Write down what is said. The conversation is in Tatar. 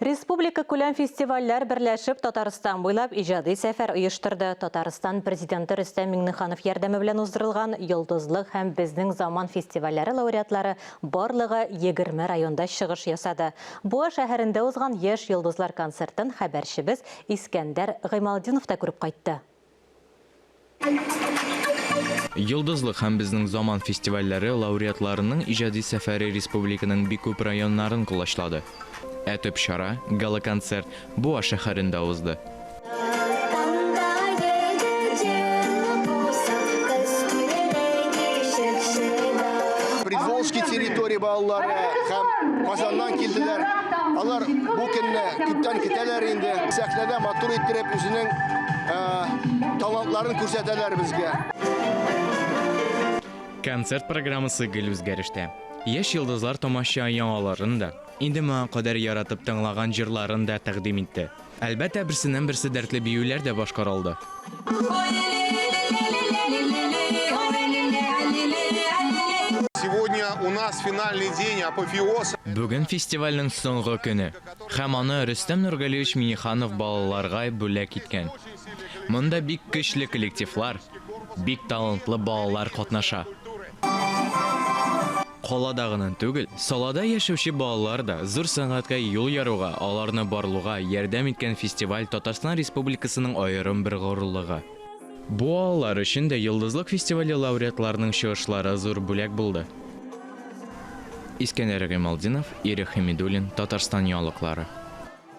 Республика күләм фестивальләр берләшеп Татарстан буйлап иҗади сәфәр оештырды. Татарстан президенты Рөстәм Миңнеханов ярдәме белән уздырылган Йолдызлык һәм безнең заман фестивальләре лауреатлары барлыгы 20 районда чыгыш ясады. Буа шәһәрендә узган Яшь йолдызлар концертын хәбәрчебез Искәндәр Гыймалдинов та күреп кайтты. Йолдызлык һәм безнең заман фестивальләре лауреатларының иҗади сәфәре республиканың бик күп районнарын кулашлады. Төп чара, гала-концерт Буа шәһәрендә узды. Приволжский территория балалары һәм Казаннан килделәр. Алар бу көнне күптән көтәләр инде. Сәхнәдә матур иттереп үзенең талантларын күрсәтәләр безгә. Концерт программасы гел үзгәрештә. Яшь йолдызлар тамаша яңаларын да, инде моңа кадәр яратып тыңлаган җырларын да тәкъдим итте. Әлбәттә, берсеннән-берсе дәртле биюләр дә башкарылды. Сегодня у нас финальный день апофеоз. Бүген фестивальнең соңгы көне. Һәм аны Рөстәм Нургалиевич Миңнеханов балаларга бүләк иткән. Монда бик көчле коллективлар, бик талантлы балалар катнаша. Калада гына түгел, салада яшәүче балалар да зур сәнгатькә юл яруга, аларны барлыга ярдәм иткән фестиваль Татарстан Республикасының аерым бер горурлыгы. Бу алар өчен дә Йолдызлык фестивале лауреатларының чыгышлары зур бүләк булды. Искәндәр Гыймалдинов, Ирек Хәмидуллин, Татарстан яңалыклары.